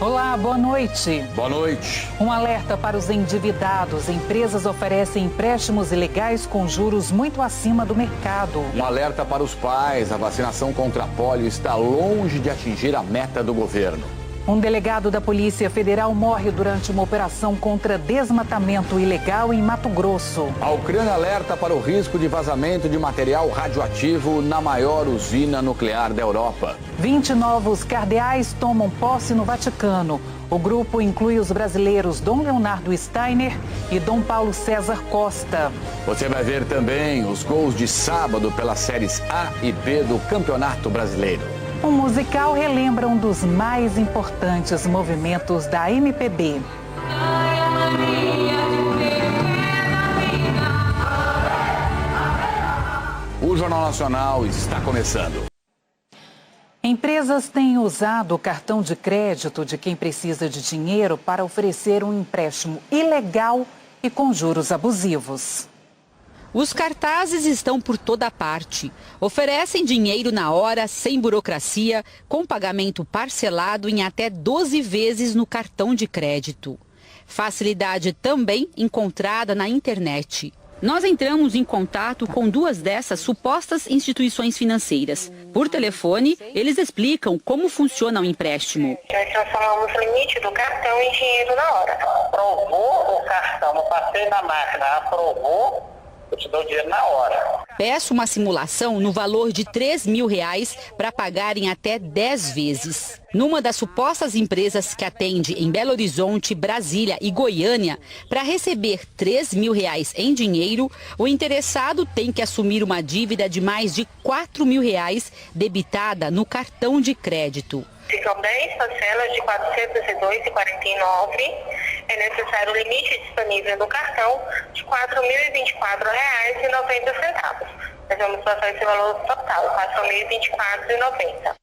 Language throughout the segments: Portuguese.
Olá, boa noite. Boa noite. Um alerta para os endividados. Empresas oferecem empréstimos ilegais com juros muito acima do mercado. Um alerta para os pais. A vacinação contra a polio está longe de atingir a meta do governo. Um delegado da Polícia Federal morre durante uma operação contra desmatamento ilegal em Mato Grosso. A Ucrânia alerta para o risco de vazamento de material radioativo na maior usina nuclear da Europa. 20 novos cardeais tomam posse no Vaticano. O grupo inclui os brasileiros Dom Leonardo Steiner e Dom Paulo César Costa. Você vai ver também os gols de sábado pelas séries A e B do Campeonato Brasileiro. Um musical relembra um dos mais importantes movimentos da MPB. O Jornal Nacional está começando. Empresas têm usado o cartão de crédito de quem precisa de dinheiro para oferecer um empréstimo ilegal e com juros abusivos. Os cartazes estão por toda parte. Oferecem dinheiro na hora, sem burocracia, com pagamento parcelado em até 12 vezes no cartão de crédito. Facilidade também encontrada na internet. Nós entramos em contato com duas dessas supostas instituições financeiras. Por telefone, eles explicam como funciona o empréstimo. Nós transformamos o limite do cartão em dinheiro na hora. Aprovou o cartão, não passei na máquina, aprovou, eu te dou dinheiro na hora. Peço uma simulação no valor de R$3.000 para pagar em até 10 vezes. Numa das supostas empresas que atende em Belo Horizonte, Brasília e Goiânia, para receber R$3.000 em dinheiro, o interessado tem que assumir uma dívida de mais de R$4.000 debitada no cartão de crédito. Ficam 10 parcelas de R$ 402,49. É necessário o limite disponível no cartão de R$ 4.024,90. Nós vamos passar esse valor total, R$ 4.024,90.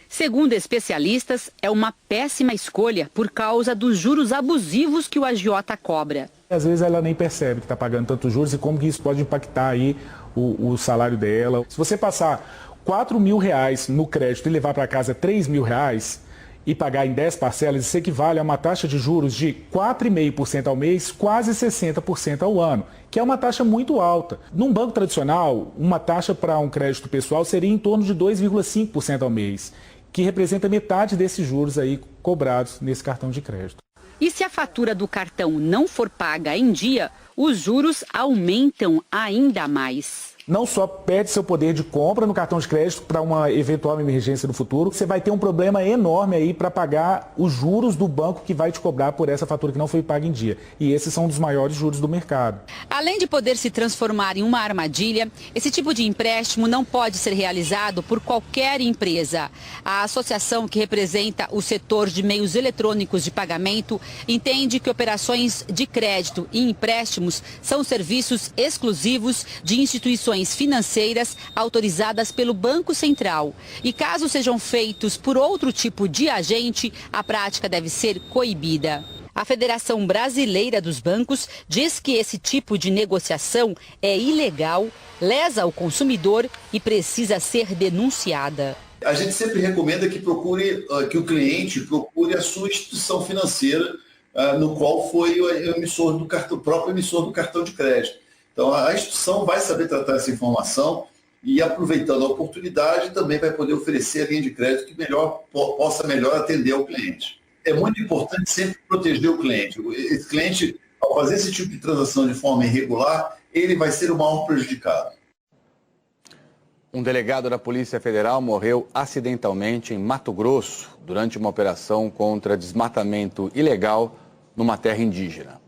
Segundo especialistas, é uma péssima escolha por causa dos juros abusivos que o agiota cobra. Às vezes ela nem percebe que está pagando tantos juros e como que isso pode impactar aí o salário dela. Se você passar R$4.000 no crédito e levar para casa R$3.000 e pagar em 10 parcelas, isso equivale a uma taxa de juros de 4,5% ao mês, quase 60% ao ano, que é uma taxa muito alta. Num banco tradicional, uma taxa para um crédito pessoal seria em torno de 2,5% ao mês, que representa metade desses juros aí cobrados nesse cartão de crédito. E se a fatura do cartão não for paga em dia, os juros aumentam ainda mais. Não só perde seu poder de compra no cartão de crédito para uma eventual emergência no futuro, você vai ter um problema enorme aí para pagar os juros do banco que vai te cobrar por essa fatura que não foi paga em dia. E esses são um dos maiores juros do mercado. Além de poder se transformar em uma armadilha, esse tipo de empréstimo não pode ser realizado por qualquer empresa. A associação que representa o setor de meios eletrônicos de pagamento entende que operações de crédito e empréstimos são serviços exclusivos de instituições financeiras autorizadas pelo Banco Central. E caso sejam feitos por outro tipo de agente, a prática deve ser coibida. A Federação Brasileira dos Bancos diz que esse tipo de negociação é ilegal, lesa o consumidor e precisa ser denunciada. A gente sempre recomenda que que o cliente procure a sua instituição financeira, no qual foi o próprio emissor do cartão de crédito. Então, a instituição vai saber tratar essa informação e, aproveitando a oportunidade, também vai poder oferecer a linha de crédito que possa melhor atender ao cliente. É muito importante sempre proteger o cliente. Esse cliente, ao fazer esse tipo de transação de forma irregular, ele vai ser o maior prejudicado. Um delegado da Polícia Federal morreu acidentalmente em Mato Grosso durante uma operação contra desmatamento ilegal numa terra indígena.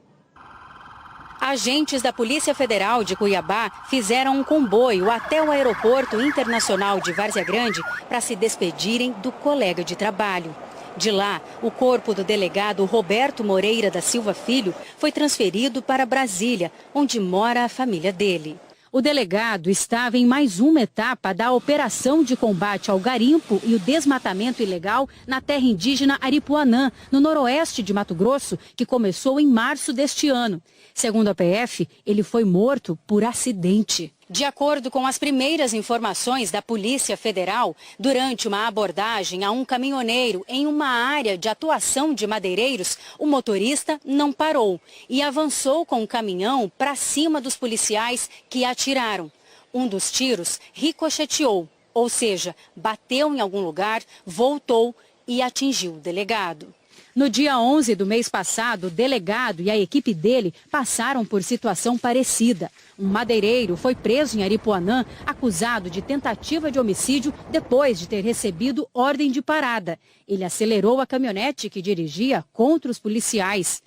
Agentes da Polícia Federal de Cuiabá fizeram um comboio até o Aeroporto Internacional de Várzea Grande para se despedirem do colega de trabalho. De lá, o corpo do delegado Roberto Moreira da Silva Filho foi transferido para Brasília, onde mora a família dele. O delegado estava em mais uma etapa da operação de combate ao garimpo e o desmatamento ilegal na terra indígena Aripuanã, no noroeste de Mato Grosso, que começou em março deste ano. Segundo a PF, ele foi morto por acidente. De acordo com as primeiras informações da Polícia Federal, durante uma abordagem a um caminhoneiro em uma área de atuação de madeireiros, o motorista não parou e avançou com o caminhão para cima dos policiais que atiraram. Um dos tiros ricocheteou, ou seja, bateu em algum lugar, voltou e atingiu o delegado. No dia 11 do mês passado, o delegado e a equipe dele passaram por situação parecida. Um madeireiro foi preso em Aripuanã, acusado de tentativa de homicídio depois de ter recebido ordem de parada. Ele acelerou a caminhonete que dirigia contra os policiais.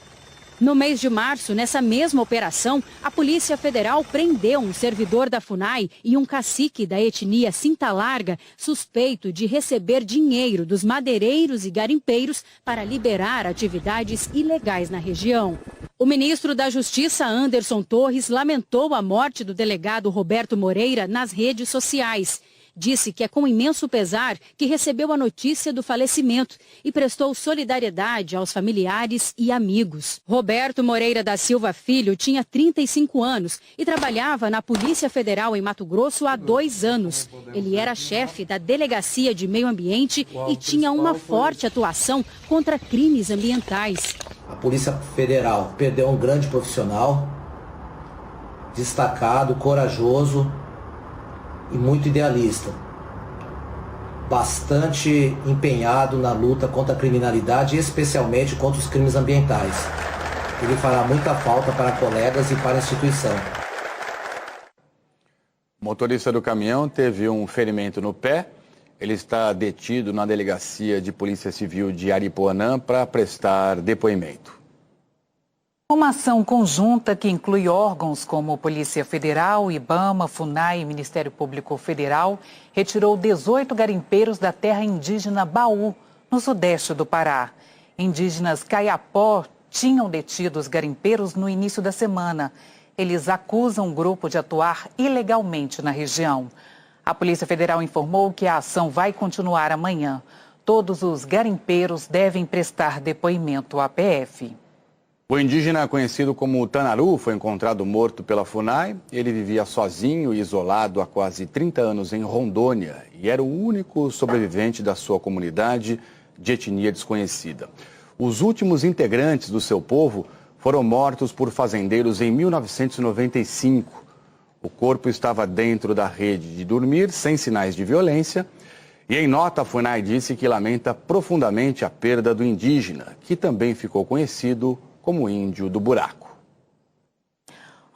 No mês de março, nessa mesma operação, a Polícia Federal prendeu um servidor da FUNAI e um cacique da etnia Cinta Larga, suspeito de receber dinheiro dos madeireiros e garimpeiros para liberar atividades ilegais na região. O ministro da Justiça, Anderson Torres, lamentou a morte do delegado Roberto Moreira nas redes sociais. Disse que é com imenso pesar que recebeu a notícia do falecimento e prestou solidariedade aos familiares e amigos. Roberto Moreira da Silva Filho tinha 35 anos e trabalhava na Polícia Federal em Mato Grosso há 2 anos. Ele era chefe da Delegacia de Meio Ambiente e tinha uma forte atuação contra crimes ambientais. A Polícia Federal perdeu um grande profissional, destacado, corajoso e muito idealista, bastante empenhado na luta contra a criminalidade, especialmente contra os crimes ambientais. Ele fará muita falta para colegas e para a instituição. O motorista do caminhão teve um ferimento no pé. Ele está detido na Delegacia de Polícia Civil de Aripuanã para prestar depoimento. Uma ação conjunta que inclui órgãos como Polícia Federal, IBAMA, FUNAI e Ministério Público Federal retirou 18 garimpeiros da terra indígena Baú, no sudeste do Pará. Indígenas Caiapó tinham detido os garimpeiros no início da semana. Eles acusam o grupo de atuar ilegalmente na região. A Polícia Federal informou que a ação vai continuar amanhã. Todos os garimpeiros devem prestar depoimento à PF. O indígena conhecido como Tanaru foi encontrado morto pela FUNAI. Ele vivia sozinho e isolado há quase 30 anos em Rondônia e era o único sobrevivente da sua comunidade de etnia desconhecida. Os últimos integrantes do seu povo foram mortos por fazendeiros em 1995. O corpo estava dentro da rede de dormir, sem sinais de violência. E em nota, a FUNAI disse que lamenta profundamente a perda do indígena, que também ficou conhecido como Índio do Buraco.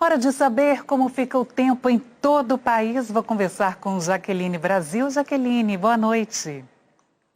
Hora de saber como fica o tempo em todo o país. Vou conversar com Jaqueline Brasil. Jaqueline, boa noite.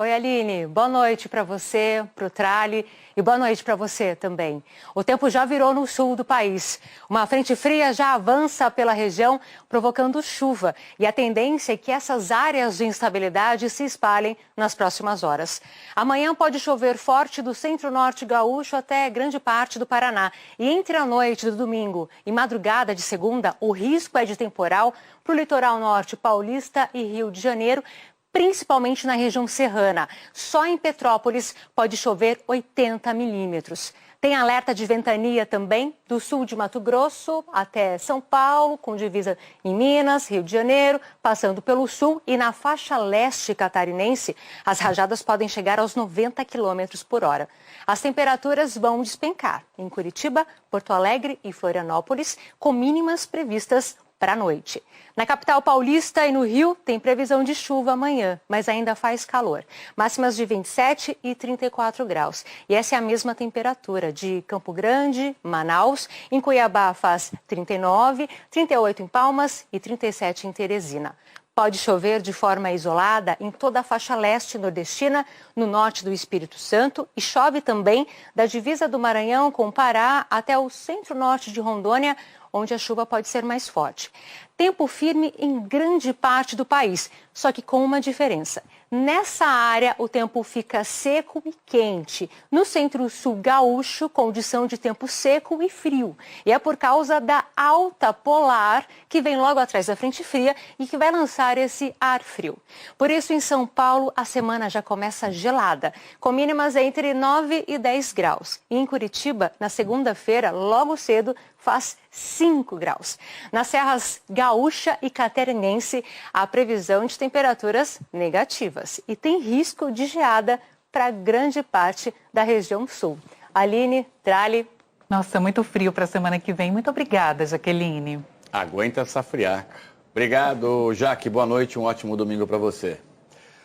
Oi, Aline. Boa noite para você, para o Trali e boa noite para você também. O tempo já virou no sul do país. Uma frente fria já avança pela região, provocando chuva. E a tendência é que essas áreas de instabilidade se espalhem nas próximas horas. Amanhã pode chover forte do centro-norte gaúcho até grande parte do Paraná. E entre a noite do domingo e madrugada de segunda, o risco é de temporal para o litoral norte paulista e Rio de Janeiro, principalmente na região serrana. Só em Petrópolis pode chover 80 milímetros. Tem alerta de ventania também do sul de Mato Grosso até São Paulo, com divisa em Minas, Rio de Janeiro, passando pelo sul e na faixa leste catarinense, as rajadas podem chegar aos 90 quilômetros por hora. As temperaturas vão despencar em Curitiba, Porto Alegre e Florianópolis, com mínimas previstas para a noite. Na capital paulista e no Rio tem previsão de chuva amanhã, mas ainda faz calor. Máximas de 27 e 34 graus. E essa é a mesma temperatura de Campo Grande, Manaus, em Cuiabá faz 39, 38 em Palmas e 37 em Teresina. Pode chover de forma isolada em toda a faixa leste nordestina, no norte do Espírito Santo, e chove também da divisa do Maranhão com o Pará até o centro-norte de Rondônia, onde a chuva pode ser mais forte. Tempo firme em grande parte do país, só que com uma diferença. Nessa área, o tempo fica seco e quente. No centro-sul gaúcho, condição de tempo seco e frio. E é por causa da alta polar, que vem logo atrás da frente fria e que vai lançar esse ar frio. Por isso, em São Paulo, a semana já começa gelada, com mínimas entre 9 e 10 graus. E em Curitiba, na segunda-feira, logo cedo, faz 5 graus. Nas serras gaúchas, gaúcha e catarinense, há previsão de temperaturas negativas e tem risco de geada para grande parte da região sul. Aline, Trali. Nossa, muito frio para a semana que vem. Muito obrigada, Jaqueline. Aguenta essa friaca. Obrigado, Jaque. Boa noite, um ótimo domingo para você.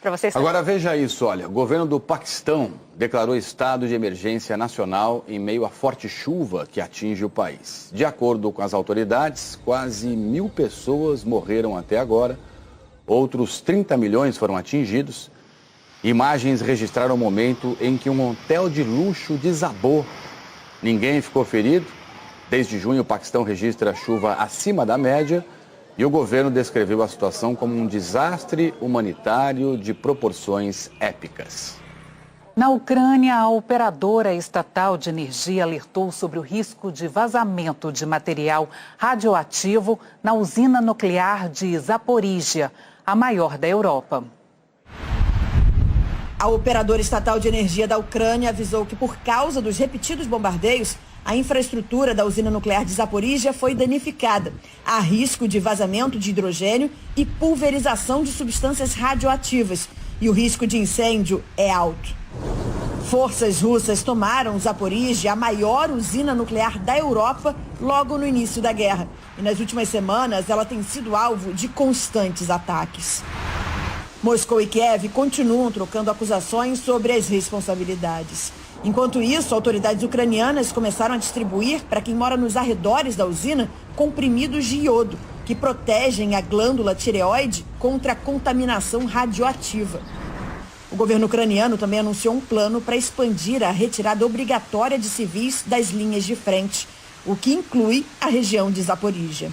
Para vocês. Agora veja isso, olha, o governo do Paquistão declarou estado de emergência nacional em meio à forte chuva que atinge o país. De acordo com as autoridades, quase 1.000 pessoas morreram até agora, outros 30 milhões foram atingidos. Imagens registraram o momento em que um hotel de luxo desabou. Ninguém ficou ferido. Desde junho, o Paquistão registra chuva acima da média. E o governo descreveu a situação como um desastre humanitário de proporções épicas. Na Ucrânia, a operadora estatal de energia alertou sobre o risco de vazamento de material radioativo na usina nuclear de Zaporíjia, a maior da Europa. A operadora estatal de energia da Ucrânia avisou que, por causa dos repetidos bombardeios, a infraestrutura da usina nuclear de Zaporíjia foi danificada. Há risco de vazamento de hidrogênio e pulverização de substâncias radioativas. E o risco de incêndio é alto. Forças russas tomaram Zaporíjia, a maior usina nuclear da Europa, logo no início da guerra. E nas últimas semanas, ela tem sido alvo de constantes ataques. Moscou e Kiev continuam trocando acusações sobre as responsabilidades. Enquanto isso, autoridades ucranianas começaram a distribuir para quem mora nos arredores da usina comprimidos de iodo, que protegem a glândula tireoide contra a contaminação radioativa. O governo ucraniano também anunciou um plano para expandir a retirada obrigatória de civis das linhas de frente, o que inclui a região de Zaporíjia.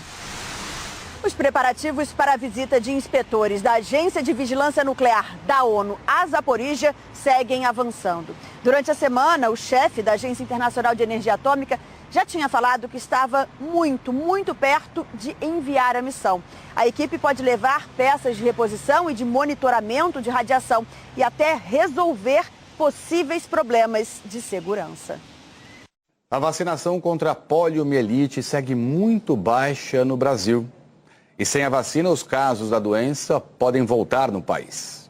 Os preparativos para a visita de inspetores da Agência de Vigilância Nuclear da ONU a Zaporíjia seguem avançando. Durante a semana, o chefe da Agência Internacional de Energia Atômica já tinha falado que estava muito perto de enviar a missão. A equipe pode levar peças de reposição e de monitoramento de radiação e até resolver possíveis problemas de segurança. A vacinação contra a poliomielite segue muito baixa no Brasil. E sem a vacina, os casos da doença podem voltar no país.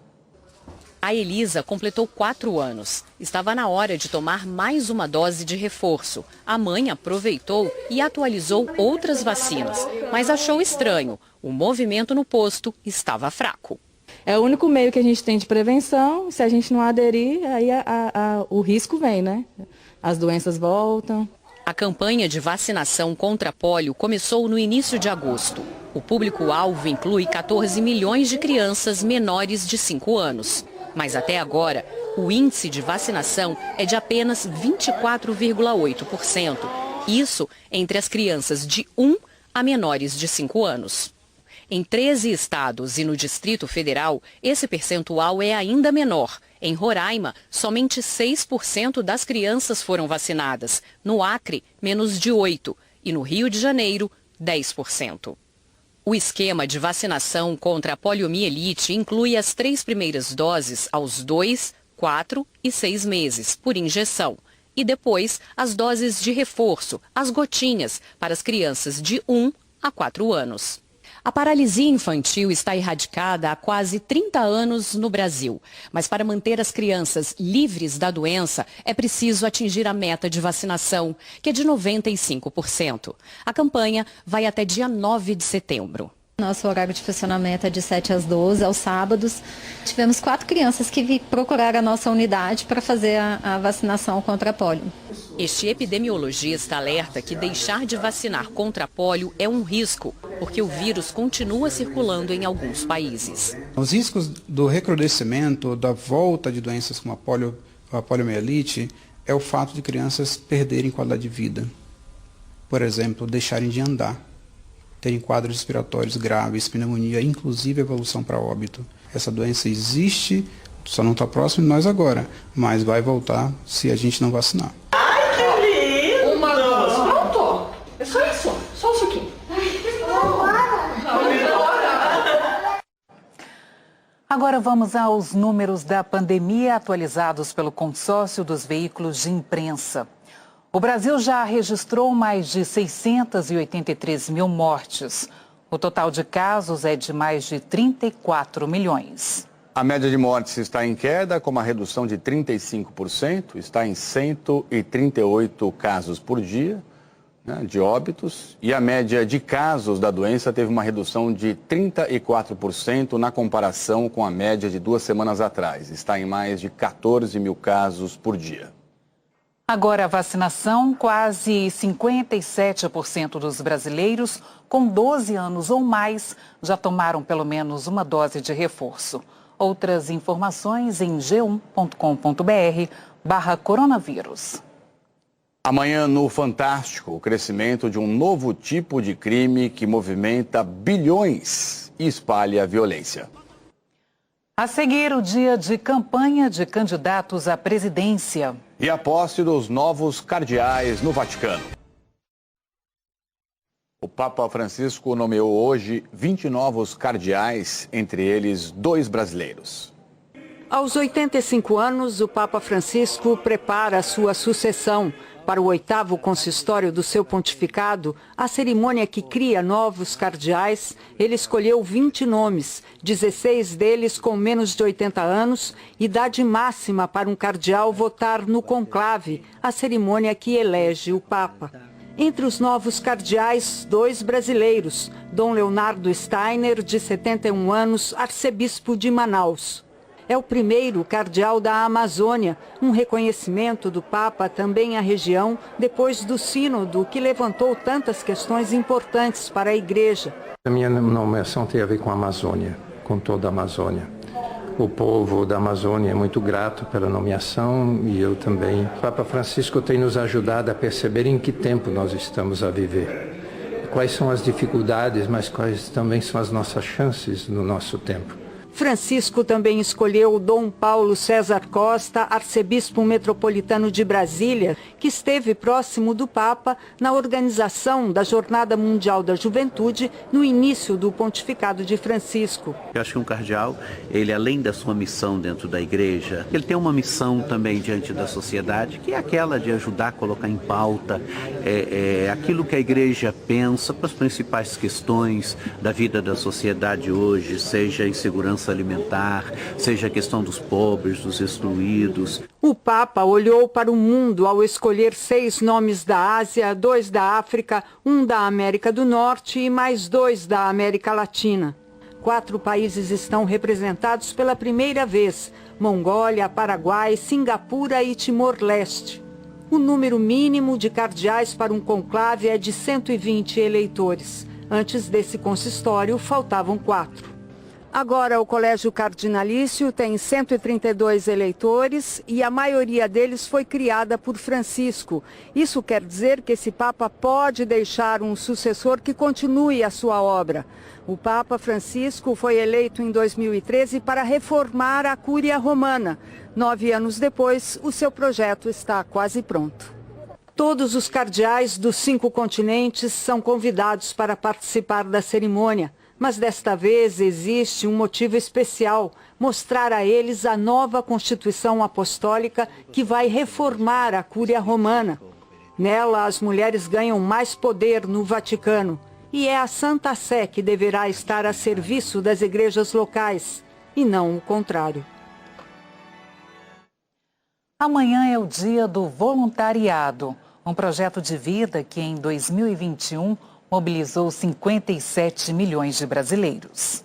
A Elisa completou 4 anos. Estava na hora de tomar mais uma dose de reforço. A mãe aproveitou e atualizou outras vacinas, mas achou estranho. O movimento no posto estava fraco. É o único meio que a gente tem de prevenção. Se a gente não aderir, aí o risco vem, né? As doenças voltam. A campanha de vacinação contra a pólio começou no início de agosto. O público-alvo inclui 14 milhões de crianças menores de 5 anos. Mas até agora, o índice de vacinação é de apenas 24,8%. Isso entre as crianças de 1 a menores de 5 anos. Em 13 estados e no Distrito Federal, esse percentual é ainda menor. Em Roraima, somente 6% das crianças foram vacinadas. No Acre, menos de 8%. E no Rio de Janeiro, 10%. O esquema de vacinação contra a poliomielite inclui as 3 primeiras doses aos 2, 4 e 6 meses, por injeção. E depois, as doses de reforço, as gotinhas, para as crianças de 1 a 4 anos. A paralisia infantil está erradicada há quase 30 anos no Brasil. Mas para manter as crianças livres da doença, é preciso atingir a meta de vacinação, que é de 95%. A campanha vai até dia 9 de setembro. Nosso horário de funcionamento é de 7 às 12, aos sábados. Tivemos 4 crianças que procuraram a nossa unidade para fazer a vacinação contra a pólio. Este epidemiologista alerta que deixar de vacinar contra a pólio é um risco, porque o vírus continua circulando em alguns países. Os riscos do recrudescimento, da volta de doenças como a poliomielite, é o fato de crianças perderem qualidade de vida. Por exemplo, deixarem de andar, terem quadros respiratórios graves, pneumonia, inclusive evolução para óbito. Essa doença existe, só não está próximo de nós agora, mas vai voltar se a gente não vacinar. Ai, que lindo! Uma dose, pronto! É só isso, só isso aqui. Agora vamos aos números da pandemia atualizados pelo Consórcio dos Veículos de Imprensa. O Brasil já registrou mais de 683 mil mortes. O total de casos é de mais de 34 milhões. A média de mortes está em queda, com uma redução de 35%, está em 138 casos por dia, né, de óbitos, e a média de casos da doença teve uma redução de 34% na comparação com a média de 2 semanas atrás, está em mais de 14 mil casos por dia. Agora a vacinação, quase 57% dos brasileiros com 12 anos ou mais já tomaram pelo menos uma dose de reforço. Outras informações em g1.com.br/coronavírus. Amanhã no Fantástico, o crescimento de um novo tipo de crime que movimenta bilhões e espalha violência. A seguir, o dia de campanha de candidatos à presidência. E a posse dos novos cardeais no Vaticano. O Papa Francisco nomeou hoje 20 novos cardeais, entre eles 2 brasileiros. Aos 85 anos, o Papa Francisco prepara a sua sucessão. Para o 8º consistório do seu pontificado, a cerimônia que cria novos cardeais, ele escolheu 20 nomes, 16 deles com menos de 80 anos, idade máxima para um cardeal votar no conclave, a cerimônia que elege o Papa. Entre os novos cardeais, 2 brasileiros, Dom Leonardo Steiner, de 71 anos, arcebispo de Manaus. É o primeiro cardeal da Amazônia, um reconhecimento do Papa também à região, depois do sínodo que levantou tantas questões importantes para a Igreja. A minha nomeação tem a ver com a Amazônia, com toda a Amazônia. O povo da Amazônia é muito grato pela nomeação e eu também. O Papa Francisco tem nos ajudado a perceber em que tempo nós estamos a viver. Quais são as dificuldades, mas quais também são as nossas chances no nosso tempo. Francisco também escolheu Dom Paulo César Costa, arcebispo metropolitano de Brasília, que esteve próximo do Papa na organização da Jornada Mundial da Juventude no início do pontificado de Francisco. Eu acho que um cardeal, ele além da sua missão dentro da igreja, ele tem uma missão também diante da sociedade, que é aquela de ajudar a colocar em pauta aquilo que a igreja pensa para as principais questões da vida da sociedade hoje, seja a insegurança alimentar, seja a questão dos pobres, dos excluídos. O Papa olhou para o mundo ao escolher 6 nomes da Ásia, 2 da África, 1 da América do Norte e mais 2 da América Latina. 4 países estão representados pela primeira vez: Mongólia, Paraguai, Singapura e Timor-Leste. O número mínimo de cardeais para um conclave é de 120 eleitores. Antes desse consistório, faltavam 4. Agora, o Colégio Cardinalício tem 132 eleitores e a maioria deles foi criada por Francisco. Isso quer dizer que esse Papa pode deixar um sucessor que continue a sua obra. O Papa Francisco foi eleito em 2013 para reformar a Cúria Romana. 9 anos depois, o seu projeto está quase pronto. Todos os cardeais dos 5 continentes são convidados para participar da cerimônia. Mas desta vez existe um motivo especial: mostrar a eles a nova Constituição Apostólica que vai reformar a Cúria Romana. Nela, as mulheres ganham mais poder no Vaticano. E é a Santa Sé que deverá estar a serviço das igrejas locais, e não o contrário. Amanhã é o dia do voluntariado, um projeto de vida que em 2021 mobilizou 57 milhões de brasileiros.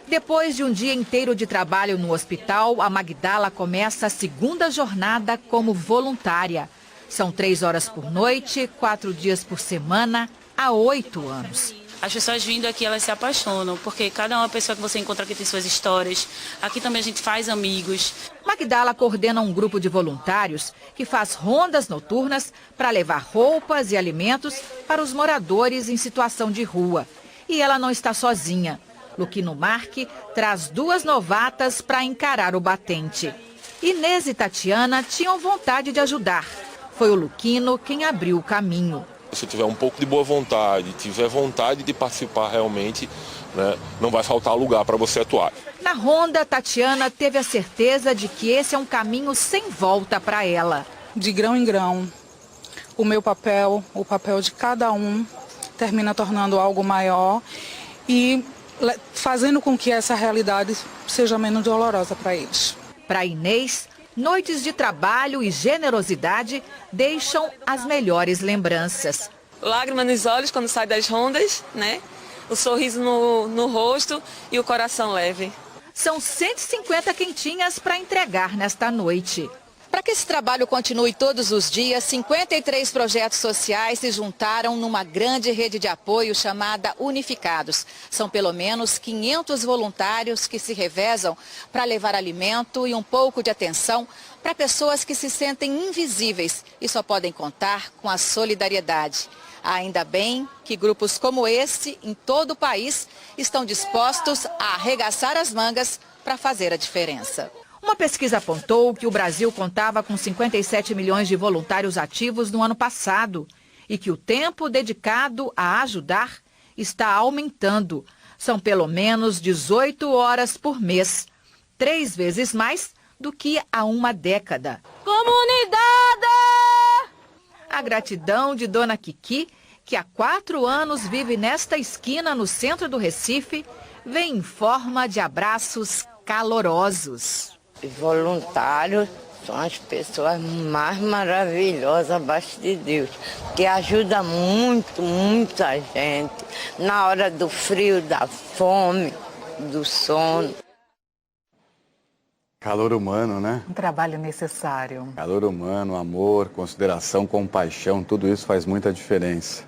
Depois de um dia inteiro de trabalho no hospital, a Magdala começa a segunda jornada como voluntária. São 3 horas por noite, 4 dias por semana, há 8 anos. As pessoas vindo aqui, elas se apaixonam, porque cada uma pessoa que você encontra aqui tem suas histórias. Aqui também a gente faz amigos. Magdala coordena um grupo de voluntários que faz rondas noturnas para levar roupas e alimentos para os moradores em situação de rua. E ela não está sozinha. Luquino Marque traz 2 novatas para encarar o batente. Inês e Tatiana tinham vontade de ajudar. Foi o Luquino quem abriu o caminho. Se tiver um pouco de boa vontade, tiver vontade de participar realmente, né, não vai faltar lugar para você atuar. Na ronda, Tatiana teve a certeza de que esse é um caminho sem volta para ela. De grão em grão, o meu papel, o papel de cada um, termina tornando algo maior e fazendo com que essa realidade seja menos dolorosa para eles. Para Inês, noites de trabalho e generosidade deixam as melhores lembranças. Lágrima nos olhos quando sai das rondas, né? O sorriso no rosto e o coração leve. São 150 quentinhas para entregar nesta noite. Para que esse trabalho continue todos os dias, 53 projetos sociais se juntaram numa grande rede de apoio chamada Unificados. São pelo menos 500 voluntários que se revezam para levar alimento e um pouco de atenção para pessoas que se sentem invisíveis e só podem contar com a solidariedade. Ainda bem que grupos como esse, em todo o país, estão dispostos a arregaçar as mangas para fazer a diferença. Uma pesquisa apontou que o Brasil contava com 57 milhões de voluntários ativos no ano passado e que o tempo dedicado a ajudar está aumentando. São pelo menos 18 horas por mês, 3 vezes mais do que há uma década. Comunidade! A gratidão de Dona Kiki, que há 4 anos vive nesta esquina no centro do Recife, vem em forma de abraços calorosos. Voluntários são as pessoas mais maravilhosas abaixo de Deus, que ajuda muita gente na hora do frio, da fome, do sono. Calor humano, né? Um trabalho necessário. Calor humano, amor, consideração, compaixão, tudo isso faz muita diferença.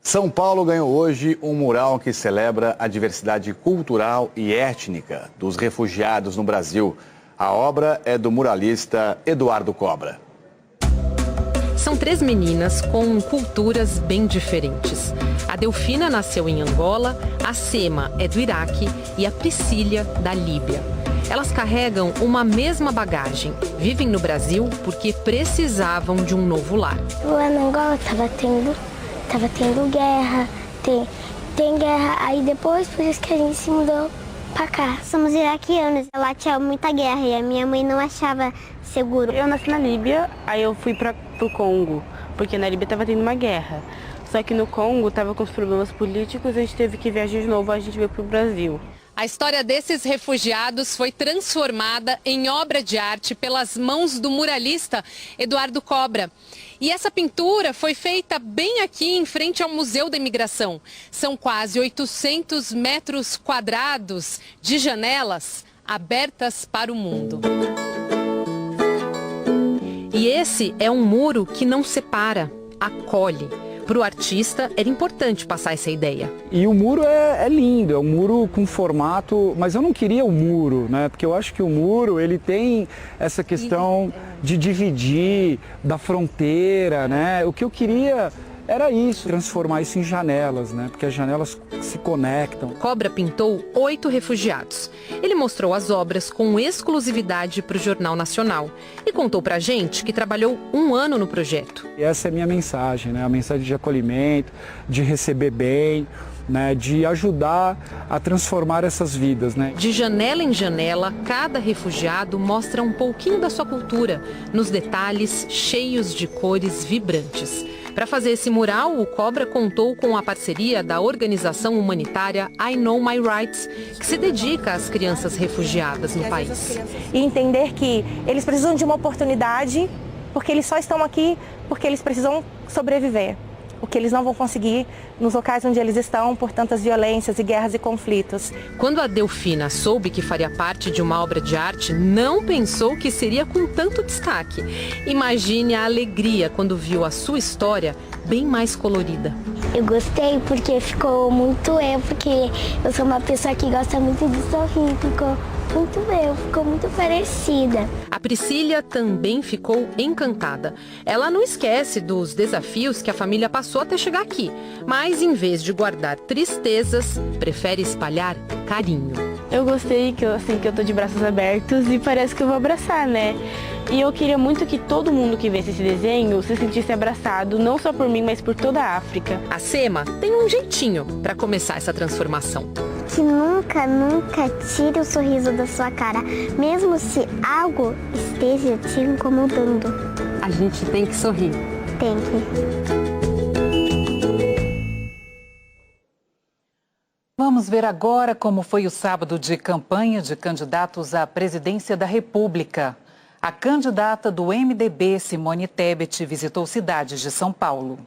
São Paulo ganhou hoje um mural que celebra a diversidade cultural e étnica dos refugiados no Brasil. A obra é do muralista Eduardo Cobra. São 3 meninas com culturas bem diferentes. A Delfina nasceu em Angola, a Sema é do Iraque e a Priscília da Líbia. Elas carregam uma mesma bagagem, vivem no Brasil porque precisavam de um novo lar. Lá na Angola estava tendo guerra, tem guerra, aí depois por isso que a gente se mudou pra cá. Somos iraquianos, lá tinha muita guerra e a minha mãe não achava seguro. Eu nasci na Líbia, aí eu fui pro Congo, porque na Líbia estava tendo uma guerra. Só que no Congo estava com os problemas políticos, a gente teve que viajar de novo, a gente veio pro Brasil. A história desses refugiados foi transformada em obra de arte pelas mãos do muralista Eduardo Cobra. E essa pintura foi feita bem aqui em frente ao Museu da Imigração. São quase 800 metros quadrados de janelas abertas para o mundo. E esse é um muro que não separa, acolhe. Para o artista era importante passar essa ideia. E o muro é lindo, é um muro com formato, mas eu não queria o muro, né? Porque eu acho que o muro ele tem essa questão de dividir da fronteira, né? O que eu queria era isso, transformar isso em janelas, né? Porque as janelas se conectam. Cobra pintou 8 refugiados. Ele mostrou as obras com exclusividade para o Jornal Nacional e contou pra gente que trabalhou 1 ano no projeto. E essa é a minha mensagem, né? A mensagem de acolhimento, de receber bem, né? De ajudar a transformar essas vidas, né? De janela em janela, cada refugiado mostra um pouquinho da sua cultura, nos detalhes cheios de cores vibrantes. Para fazer esse mural, o Cobra contou com a parceria da organização humanitária I Know My Rights, que se dedica às crianças refugiadas no país. E entender que eles precisam de uma oportunidade, porque eles só estão aqui porque eles precisam sobreviver. O que eles não vão conseguir nos locais onde eles estão por tantas violências e guerras e conflitos. Quando a Delfina soube que faria parte de uma obra de arte, não pensou que seria com tanto destaque. Imagine a alegria quando viu a sua história bem mais colorida. Eu gostei porque ficou muito porque eu sou uma pessoa que gosta muito de sorrir, ficou muito parecida. A Priscília também ficou encantada. Ela não esquece dos desafios que a família passou até chegar aqui, mas em vez de guardar tristezas, prefere espalhar carinho. Eu gostei que eu tô de braços abertos e parece que eu vou abraçar, né? E eu queria muito que todo mundo que visse esse desenho se sentisse abraçado, não só por mim, mas por toda a África. A Sema tem um jeitinho para começar essa transformação. Que nunca tire o sorriso da sua cara, mesmo se algo esteja te incomodando. A gente tem que sorrir. Tem que. Vamos ver agora como foi o sábado de campanha de candidatos à presidência da República. A candidata do MDB, Simone Tebet, visitou cidades de São Paulo.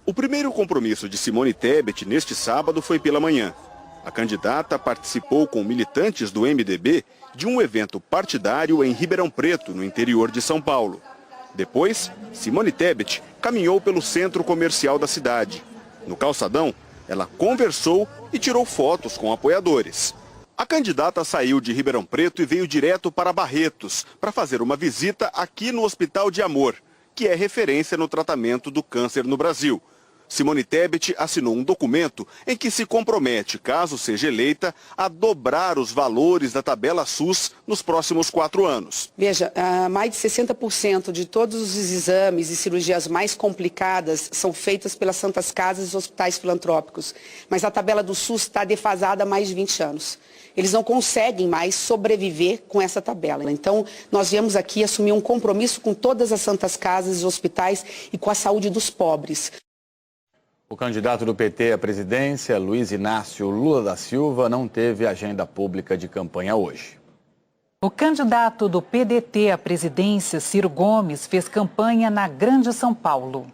O primeiro compromisso de Simone Tebet neste sábado foi pela manhã. A candidata participou com militantes do MDB de um evento partidário em Ribeirão Preto, no interior de São Paulo. Depois, Simone Tebet caminhou pelo centro comercial da cidade. No calçadão, ela conversou e tirou fotos com apoiadores. A candidata saiu de Ribeirão Preto e veio direto para Barretos para fazer uma visita aqui no Hospital de Amor, que é referência no tratamento do câncer no Brasil. Simone Tebet assinou um documento em que se compromete, caso seja eleita, a dobrar os valores da tabela SUS nos próximos 4 anos. Veja, mais de 60% de todos os exames e cirurgias mais complicadas são feitas pelas Santas Casas e hospitais filantrópicos, mas a tabela do SUS está defasada há mais de 20 anos. Eles não conseguem mais sobreviver com essa tabela. Então, nós viemos aqui assumir um compromisso com todas as Santas Casas e hospitais e com a saúde dos pobres. O candidato do PT à presidência, Luiz Inácio Lula da Silva, não teve agenda pública de campanha hoje. O candidato do PDT à presidência, Ciro Gomes, fez campanha na Grande São Paulo.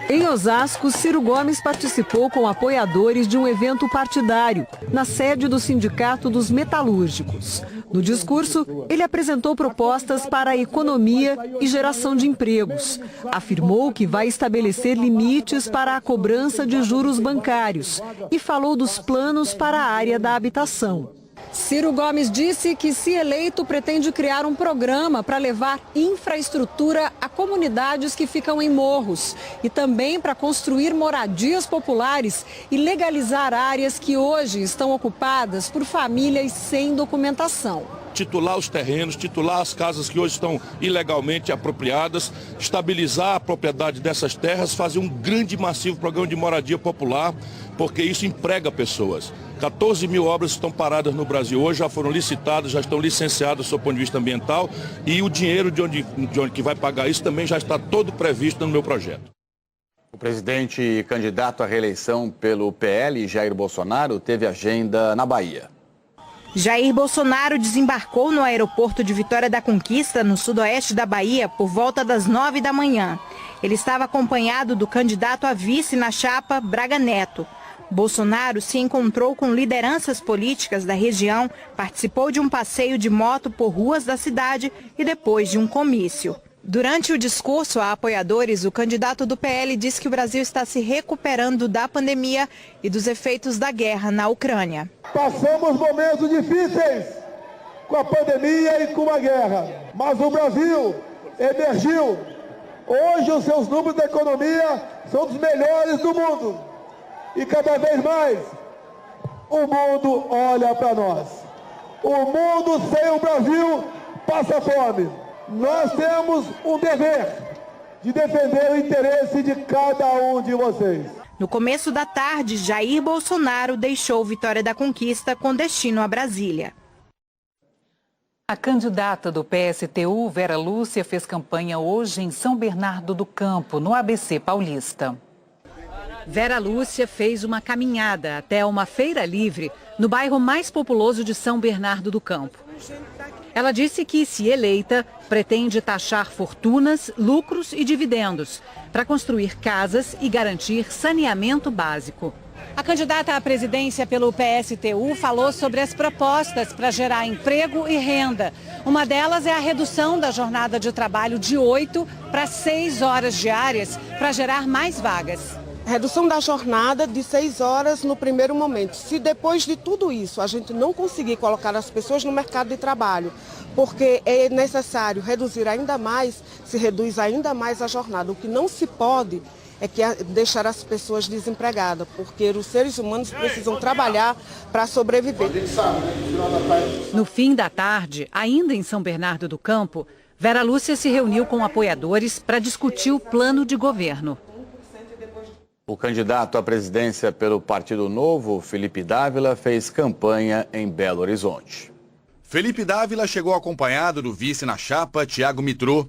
Em Osasco, Ciro Gomes participou com apoiadores de um evento partidário, na sede do Sindicato dos Metalúrgicos. No discurso, ele apresentou propostas para a economia e geração de empregos. Afirmou que vai estabelecer limites para a cobrança de juros bancários e falou dos planos para a área da habitação. Ciro Gomes disse que, se eleito, pretende criar um programa para levar infraestrutura a comunidades que ficam em morros e também para construir moradias populares e legalizar áreas que hoje estão ocupadas por famílias sem documentação. Titular os terrenos, titular as casas que hoje estão ilegalmente apropriadas, estabilizar a propriedade dessas terras, fazer um grande e massivo programa de moradia popular, porque isso emprega pessoas. 14 mil obras estão paradas no Brasil hoje, já foram licitadas, já estão licenciadas do ponto de vista ambiental e o dinheiro de onde que vai pagar isso também já está todo previsto no meu projeto. O presidente e candidato à reeleição pelo PL, Jair Bolsonaro, teve agenda na Bahia. Jair Bolsonaro desembarcou no aeroporto de Vitória da Conquista, no sudoeste da Bahia, por volta das 9 da manhã. Ele estava acompanhado do candidato a vice na chapa, Braga Neto. Bolsonaro se encontrou com lideranças políticas da região, participou de um passeio de moto por ruas da cidade e depois de um comício. Durante o discurso a apoiadores, o candidato do PL disse que o Brasil está se recuperando da pandemia e dos efeitos da guerra na Ucrânia. Passamos momentos difíceis com a pandemia e com a guerra, mas o Brasil emergiu. Hoje os seus números da economia são dos melhores do mundo. E cada vez mais o mundo olha para nós. O mundo sem o Brasil passa fome. Nós temos um dever de defender o interesse de cada um de vocês. No começo da tarde, Jair Bolsonaro deixou Vitória da Conquista com destino a Brasília. A candidata do PSTU, Vera Lúcia, fez campanha hoje em São Bernardo do Campo, no ABC Paulista. Vera Lúcia fez uma caminhada até uma feira livre no bairro mais populoso de São Bernardo do Campo. Ela disse que, se eleita, pretende taxar fortunas, lucros e dividendos para construir casas e garantir saneamento básico. A candidata à presidência pelo PSTU falou sobre as propostas para gerar emprego e renda. Uma delas é a redução da jornada de trabalho de 8 para 6 horas diárias para gerar mais vagas. Redução da jornada de 6 horas no primeiro momento. Se depois de tudo isso a gente não conseguir colocar as pessoas no mercado de trabalho, porque é necessário reduzir ainda mais, se reduz ainda mais a jornada. O que não se pode é que deixar as pessoas desempregadas, porque os seres humanos precisam trabalhar para sobreviver. No fim da tarde, ainda em São Bernardo do Campo, Vera Lúcia se reuniu com apoiadores para discutir o plano de governo. O candidato à presidência pelo Partido Novo, Felipe Dávila, fez campanha em Belo Horizonte. Felipe Dávila chegou acompanhado do vice na chapa, Tiago Mitrô.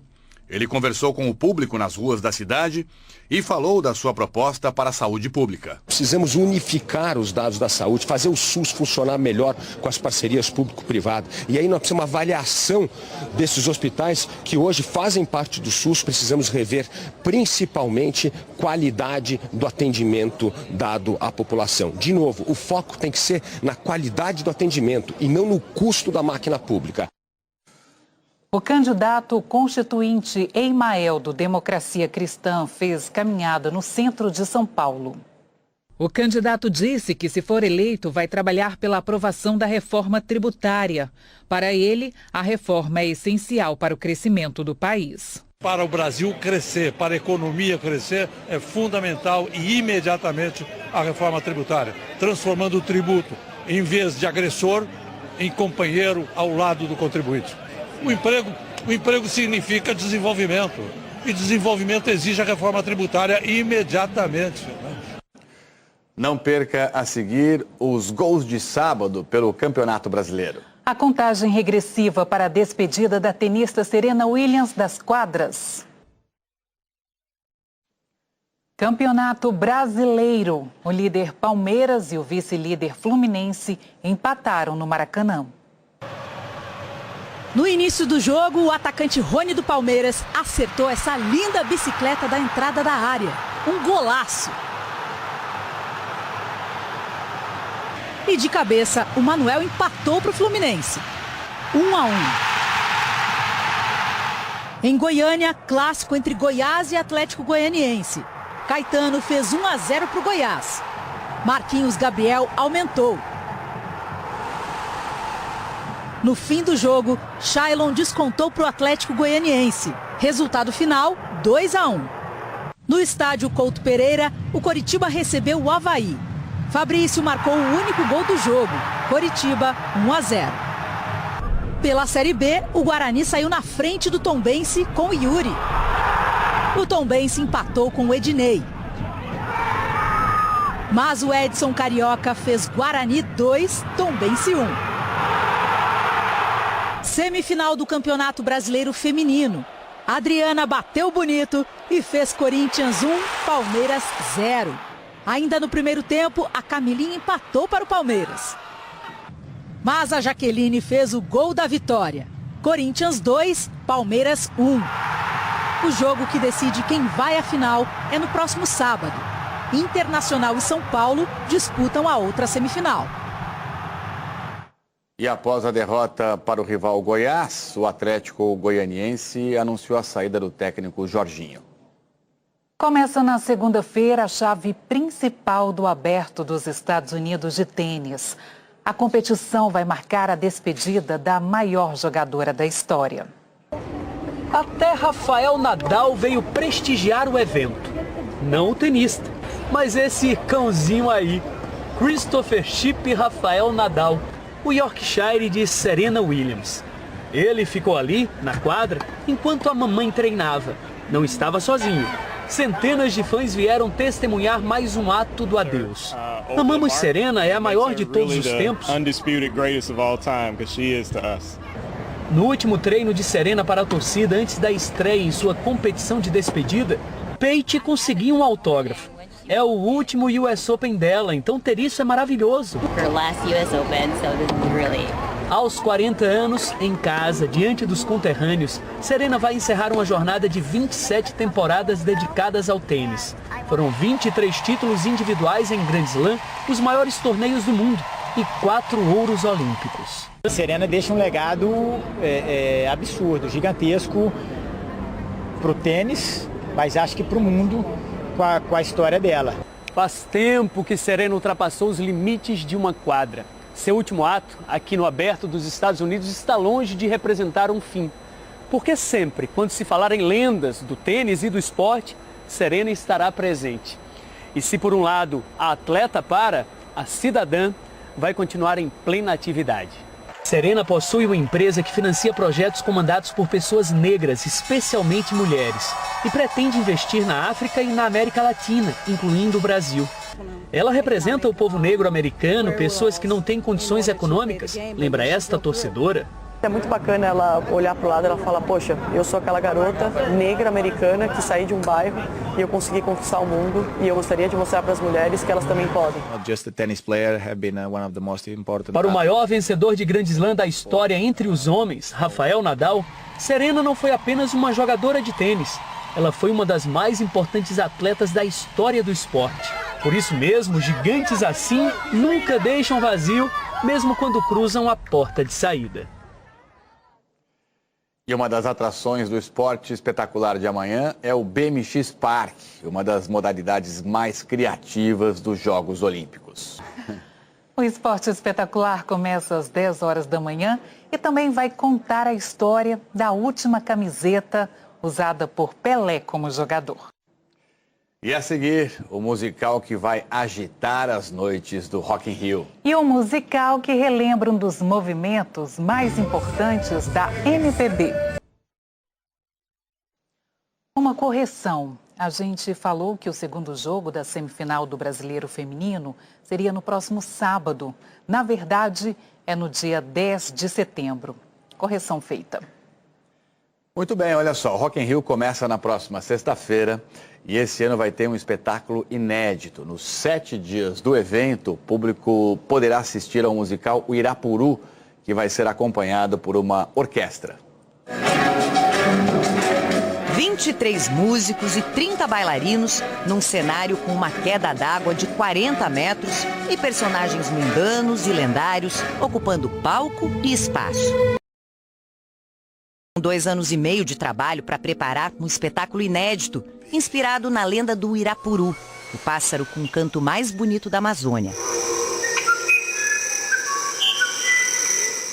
Ele conversou com o público nas ruas da cidade e falou da sua proposta para a saúde pública. Precisamos unificar os dados da saúde, fazer o SUS funcionar melhor com as parcerias público-privadas. E aí nós precisamos de uma avaliação desses hospitais que hoje fazem parte do SUS. Precisamos rever principalmente qualidade do atendimento dado à população. De novo, o foco tem que ser na qualidade do atendimento e não no custo da máquina pública. O candidato constituinte Eimael, do Democracia Cristã, fez caminhada no centro de São Paulo. O candidato disse que, se for eleito, vai trabalhar pela aprovação da reforma tributária. Para ele, a reforma é essencial para o crescimento do país. Para o Brasil crescer, para a economia crescer, é fundamental e imediatamente a reforma tributária, transformando o tributo, em vez de agressor, em companheiro ao lado do contribuinte. O emprego significa desenvolvimento, e desenvolvimento exige a reforma tributária imediatamente. Não perca a seguir os gols de sábado pelo Campeonato Brasileiro. A contagem regressiva para a despedida da tenista Serena Williams das quadras. Campeonato Brasileiro. O líder Palmeiras e o vice-líder Fluminense empataram no Maracanã. No início do jogo, o atacante Rony do Palmeiras acertou essa linda bicicleta da entrada da área. Um golaço. E de cabeça, o Manuel empatou para o Fluminense. 1-1. Em Goiânia, clássico entre Goiás e Atlético Goianiense. Caetano fez 1-0 para o Goiás. Marquinhos Gabriel aumentou. No fim do jogo, Shailon descontou para o Atlético Goianiense. Resultado final, 2-1. No estádio Couto Pereira, o Coritiba recebeu o Avaí. Fabrício marcou o único gol do jogo. Coritiba, 1-0. Pela Série B, o Guarani saiu na frente do Tombense com o Yuri. O Tombense empatou com o Ednei. Mas o Edson Carioca fez Guarani 2, Tombense 1. Semifinal do Campeonato Brasileiro Feminino. Adriana bateu bonito e fez Corinthians 1, Palmeiras 0. Ainda no primeiro tempo, a Camilinha empatou para o Palmeiras. Mas a Jaqueline fez o gol da vitória. Corinthians 2, Palmeiras 1. O jogo que decide quem vai à final é no próximo sábado. Internacional e São Paulo disputam a outra semifinal. E após a derrota para o rival Goiás, o Atlético Goianiense anunciou a saída do técnico Jorginho. Começa na segunda-feira a chave principal do Aberto dos Estados Unidos de tênis. A competição vai marcar a despedida da maior jogadora da história. Até Rafael Nadal veio prestigiar o evento. Não o tenista, mas esse cãozinho aí, Christopher Chip Rafael Nadal, o Yorkshire de Serena Williams. Ele ficou ali, na quadra, enquanto a mamãe treinava. Não estava sozinho. Centenas de fãs vieram testemunhar mais um ato do adeus. Amamos Serena, é a maior de todos os tempos. No último treino de Serena para a torcida antes da estreia em sua competição de despedida, Pate conseguiu um autógrafo. É o último US Open dela, então ter isso é maravilhoso. Aos 40 anos, em casa, diante dos conterrâneos, Serena vai encerrar uma jornada de 27 temporadas dedicadas ao tênis. Foram 23 títulos individuais em Grand Slam, os maiores torneios do mundo, e 4 ouros olímpicos. Serena deixa um legado absurdo, gigantesco para o tênis, mas acho que para o mundo com a história dela. Faz tempo que Serena ultrapassou os limites de uma quadra. Seu último ato, aqui no Aberto dos Estados Unidos, está longe de representar um fim. Porque sempre, quando se falar em lendas do tênis e do esporte, Serena estará presente. E se por um lado a atleta para, a cidadã vai continuar em plena atividade. Serena possui uma empresa que financia projetos comandados por pessoas negras, especialmente mulheres, e pretende investir na África e na América Latina, incluindo o Brasil. Ela representa o povo negro americano, pessoas que não têm condições econômicas, lembra esta torcedora. É muito bacana ela olhar para o lado e ela falar, poxa, eu sou aquela garota negra americana que saí de um bairro e eu consegui conquistar o mundo e eu gostaria de mostrar para as mulheres que elas também podem. Para o maior vencedor de Grand Slam da história entre os homens, Rafael Nadal, Serena não foi apenas uma jogadora de tênis. Ela foi uma das mais importantes atletas da história do esporte. Por isso mesmo, gigantes assim nunca deixam vazio, mesmo quando cruzam a porta de saída. E uma das atrações do esporte espetacular de amanhã é o BMX Park, uma das modalidades mais criativas dos Jogos Olímpicos. O esporte espetacular começa às 10 horas da manhã e também vai contar a história da última camiseta usada por Pelé como jogador. E a seguir, o musical que vai agitar as noites do Rock in Rio. E um musical que relembra um dos movimentos mais importantes da MPB. Uma correção. A gente falou que o segundo jogo da semifinal do Brasileiro Feminino seria no próximo sábado. Na verdade, é no dia 10 de setembro. Correção feita. Muito bem, olha só, o Rock in Rio começa na próxima sexta-feira e esse ano vai ter um espetáculo inédito. Nos 7 dias do evento, o público poderá assistir ao musical O Irapuru, que vai ser acompanhado por uma orquestra. 23 músicos e 30 bailarinos num cenário com uma queda d'água de 40 metros e personagens mundanos e lendários ocupando palco e espaço. 2 anos e meio de trabalho para preparar um espetáculo inédito, inspirado na lenda do Irapuru, o pássaro com o canto mais bonito da Amazônia.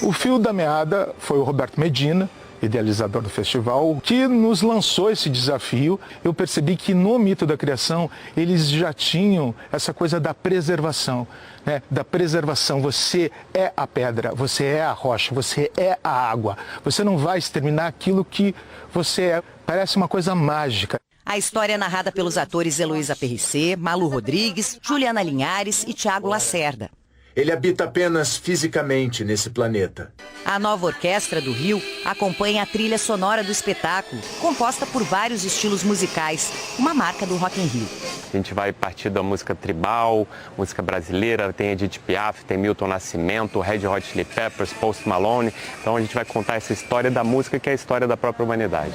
O fio da meada foi o Roberto Medina, idealizador do festival, que nos lançou esse desafio. Eu percebi que no mito da criação eles já tinham essa coisa da preservação, né? Da preservação. Você é a pedra, você é a rocha, você é a água. Você não vai exterminar aquilo que você é. Parece uma coisa mágica. A história é narrada pelos atores Heloísa Perricet, Malu Rodrigues, Juliana Linhares e Tiago Lacerda. Ele habita apenas fisicamente nesse planeta. A nova Orquestra do Rio acompanha a trilha sonora do espetáculo, composta por vários estilos musicais, uma marca do Rock in Rio. A gente vai partir da música tribal, música brasileira, tem Edith Piaf, tem Milton Nascimento, Red Hot Chili Peppers, Post Malone. Então a gente vai contar essa história da música que é a história da própria humanidade.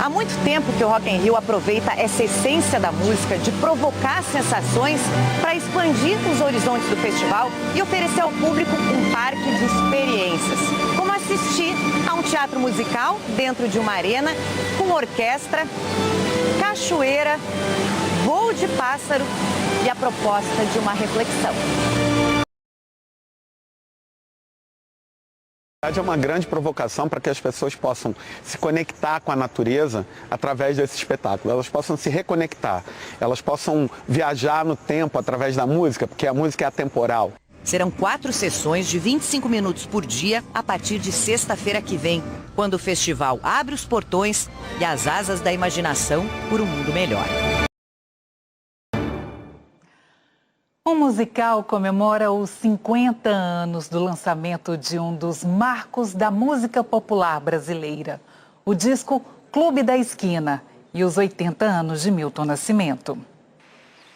Há muito tempo que o Rock in Rio aproveita essa essência da música, de provocar sensações, para expandir os horizontes do festival e oferecer ao público um parque de experiências, como assistir a um teatro musical dentro de uma arena, com orquestra, cachoeira, voo de pássaro e a proposta de uma reflexão. É uma grande provocação para que as pessoas possam se conectar com a natureza através desse espetáculo. Elas possam se reconectar, elas possam viajar no tempo através da música, porque a música é atemporal. Serão 4 sessões de 25 minutos por dia a partir de sexta-feira que vem, quando o festival abre os portões e as asas da imaginação por um mundo melhor. O musical comemora os 50 anos do lançamento de um dos marcos da música popular brasileira, o disco Clube da Esquina, e os 80 anos de Milton Nascimento.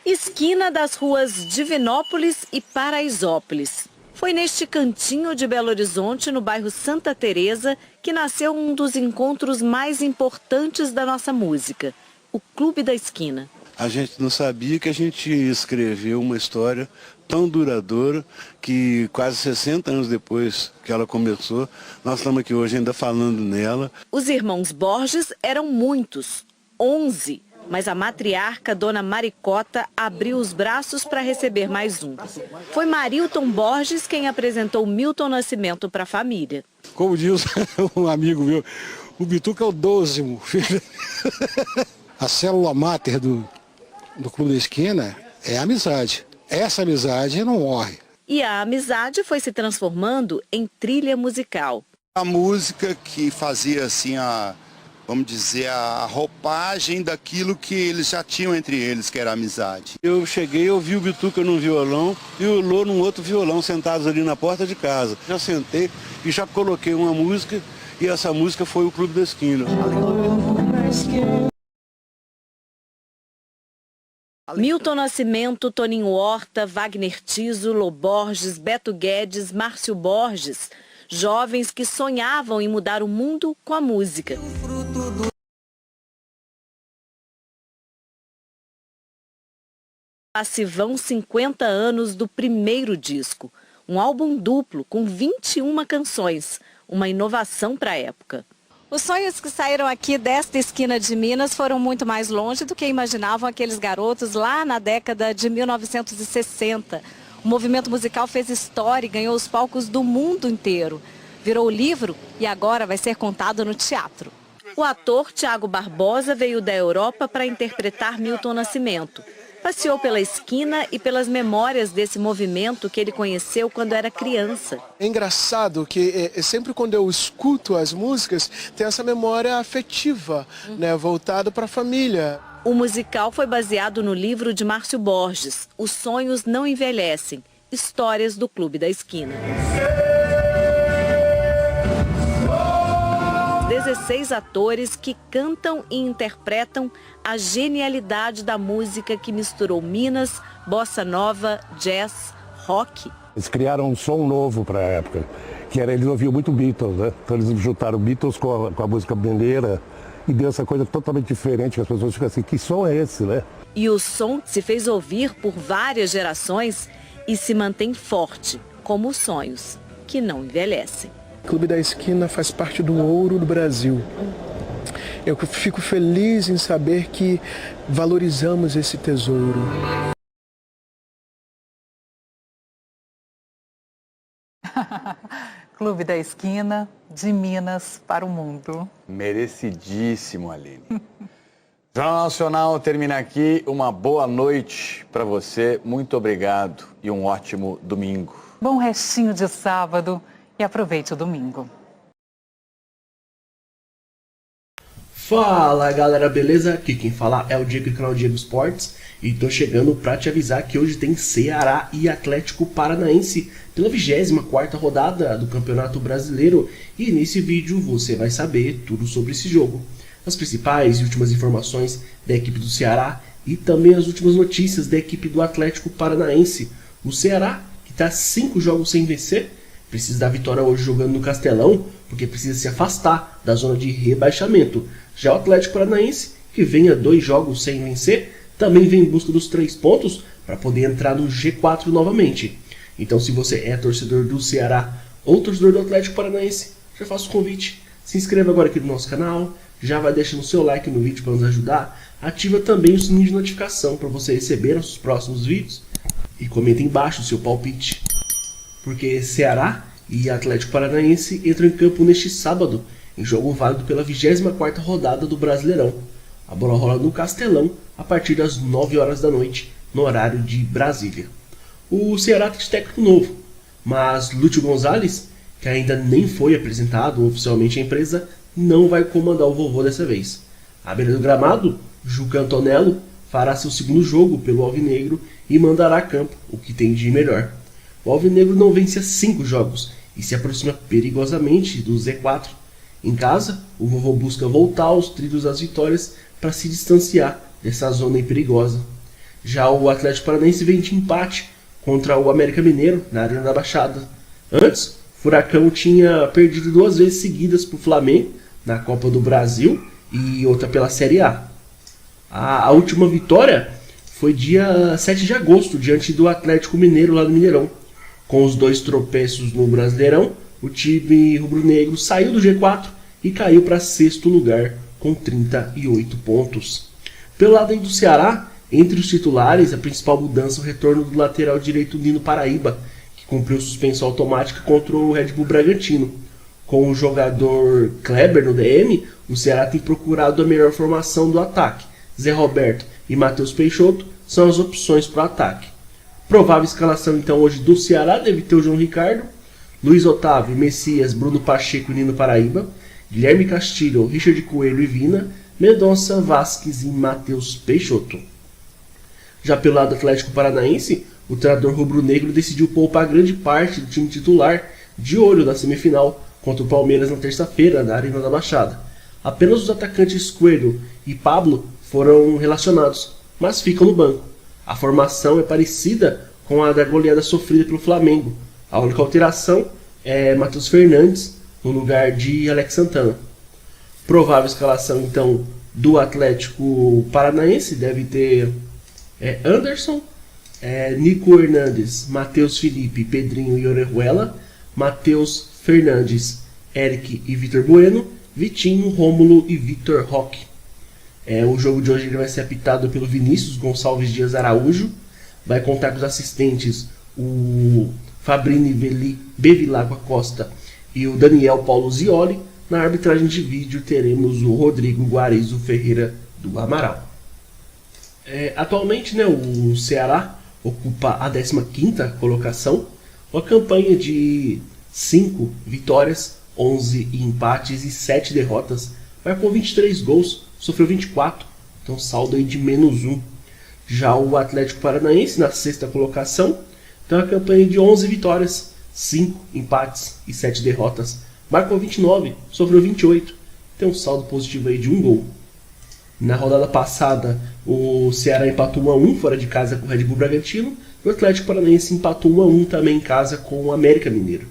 Esquina das ruas Divinópolis e Paraisópolis. Foi neste cantinho de Belo Horizonte, no bairro Santa Teresa, que nasceu um dos encontros mais importantes da nossa música, o Clube da Esquina. A gente não sabia que a gente escreveu uma história tão duradoura que quase 60 anos depois que ela começou, nós estamos aqui hoje ainda falando nela. Os irmãos Borges eram muitos, 11, mas a matriarca, Dona Maricota, abriu os braços para receber mais um. Foi Marilton Borges quem apresentou Milton Nascimento para a família. Como diz um amigo meu, o Bituca é o 12º filho. A célula máter do Clube da Esquina é a amizade. Essa amizade não morre. E a amizade foi se transformando em trilha musical. A música que fazia assim vamos dizer, a roupagem daquilo que eles já tinham entre eles, que era a amizade. Eu cheguei, eu vi o Bituca num violão e o Lô num outro violão, sentados ali na porta de casa. Já sentei e já coloquei uma música e essa música foi o Clube da Esquina. Milton Nascimento, Toninho Horta, Wagner Tiso, Lô Borges, Beto Guedes, Márcio Borges, jovens que sonhavam em mudar o mundo com a música. Se vão 50 anos do primeiro disco, um álbum duplo com 21 canções, uma inovação para a época. Os sonhos que saíram aqui desta esquina de Minas foram muito mais longe do que imaginavam aqueles garotos lá na década de 1960. O movimento musical fez história e ganhou os palcos do mundo inteiro. Virou livro e agora vai ser contado no teatro. O ator Tiago Barbosa veio da Europa para interpretar Milton Nascimento. Passeou pela esquina e pelas memórias desse movimento que ele conheceu quando era criança. É engraçado que sempre quando eu escuto as músicas, tem essa memória afetiva, né, voltada para a família. O musical foi baseado no livro de Márcio Borges, Os Sonhos Não Envelhecem, Histórias do Clube da Esquina. 16 atores que cantam e interpretam a genialidade da música que misturou Minas, bossa nova, jazz, rock. Eles criaram um som novo para a época, que era, eles ouviam muito Beatles, né? Então eles juntaram Beatles com a música mineira e deu essa coisa totalmente diferente, que as pessoas ficam assim, que som é esse, né? E o som se fez ouvir por várias gerações e se mantém forte, como os sonhos, que não envelhecem. O Clube da Esquina faz parte do ouro do Brasil. Eu fico feliz em saber que valorizamos esse tesouro. Clube da Esquina, de Minas para o mundo. Merecidíssimo, Aline. Jornal Nacional termina aqui. Uma boa noite para você. Muito obrigado e um ótimo domingo. Bom restinho de sábado e aproveite o domingo. Fala galera, beleza? Aqui quem fala é o Diego do canal Diego Esportes e tô chegando pra te avisar que hoje tem Ceará e Atlético Paranaense pela 24ª rodada do Campeonato Brasileiro e nesse vídeo você vai saber tudo sobre esse jogo. As principais e últimas informações da equipe do Ceará e também as últimas notícias da equipe do Atlético Paranaense. O Ceará, que está 5 jogos sem vencer, precisa da vitória hoje jogando no Castelão, porque precisa se afastar da zona de rebaixamento. Já o Atlético Paranaense, que vem a 2 jogos sem vencer, também vem em busca dos 3 pontos para poder entrar no G4 novamente. Então se você é torcedor do Ceará ou torcedor do Atlético Paranaense, já faço o convite. Se inscreva agora aqui no nosso canal, já vai deixando o seu like no vídeo para nos ajudar. Ativa também o sininho de notificação para você receber os próximos vídeos. E comenta embaixo o seu palpite. Porque Ceará e Atlético Paranaense entram em campo neste sábado, em jogo válido pela 24ª rodada do Brasileirão. A bola rola no Castelão a partir das 9 horas da noite, no horário de Brasília. O Ceará tem técnico novo, mas Lúcio Gonzalez, que ainda nem foi apresentado oficialmente à empresa, não vai comandar o vovô dessa vez. À beira do gramado, Juca Antonello fará seu segundo jogo pelo Alvinegro e mandará a campo o que tem de melhor. O Alvinegro não vence há 5 jogos e se aproxima perigosamente do Z4. Em casa, o vovô busca voltar aos trilhos das vitórias para se distanciar dessa zona perigosa. Já o Atlético Paranaense vem de empate contra o América Mineiro na Arena da Baixada. Antes, o Furacão tinha perdido 2 vezes seguidas para o Flamengo na Copa do Brasil e outra pela Série A. A última vitória foi dia 7 de agosto, diante do Atlético Mineiro lá no Mineirão. Com os 2 tropeços no Brasileirão, o time rubro-negro saiu do G4 e caiu para 6º lugar com 38 pontos. Pelo lado do Ceará, entre os titulares, a principal mudança é o retorno do lateral direito Nino Paraíba, que cumpriu suspensão automática contra o Red Bull Bragantino. Com o jogador Kleber no DM, o Ceará tem procurado a melhor formação do ataque. Zé Roberto e Matheus Peixoto são as opções para o ataque. Provável escalação então hoje do Ceará deve ter o João Ricardo, Luiz Otávio, Messias, Bruno Pacheco e Nino Paraíba, Guilherme Castilho, Richard Coelho e Vina, Mendonça, Vasquez e Matheus Peixoto. Já pelo lado Atlético Paranaense, o treinador rubro-negro decidiu poupar grande parte do time titular de olho na semifinal contra o Palmeiras na terça-feira, na Arena da Baixada. Apenas os atacantes Coelho e Pablo foram relacionados, mas ficam no banco. A formação é parecida com a da goleada sofrida pelo Flamengo. A única alteração é Matheus Fernandes no lugar de Alex Santana. Provável escalação, então, do Atlético Paranaense deve ter Anderson, Nico Hernandes, Matheus Felipe, Pedrinho e Orejuela, Matheus Fernandes, Eric e Vitor Bueno, Vitinho, Rômulo e Vitor Roque. O jogo de hoje ele vai ser apitado pelo Vinícius Gonçalves Dias Araújo, vai contar com os assistentes o Fabrini Bevilacqua Costa e o Daniel Paulo Zioli. Na arbitragem de vídeo teremos o Rodrigo Guarizo Ferreira do Amaral. Atualmente, o Ceará ocupa a 15ª colocação, uma campanha de 5 vitórias, 11 empates e 7 derrotas, marcou 23 gols, sofreu 24, então saldo aí de -1. Já o Atlético Paranaense na 6ª colocação, tem uma campanha de 11 vitórias, 5 empates e 7 derrotas, marcou 29, sofreu 28, tem um saldo positivo aí de 1 gol. Na rodada passada, o Ceará empatou 1-1 fora de casa com o Red Bull Bragantino, e o Atlético Paranaense empatou 1-1 também em casa com o América Mineiro.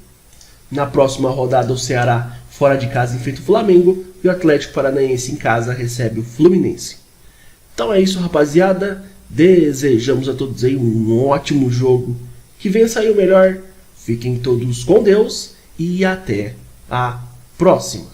Na próxima rodada, o Ceará fora de casa enfrenta o Flamengo e o Atlético Paranaense em casa recebe o Fluminense. Então é isso, rapaziada. Desejamos a todos aí um ótimo jogo. Que venha sair o melhor. Fiquem todos com Deus e até a próxima.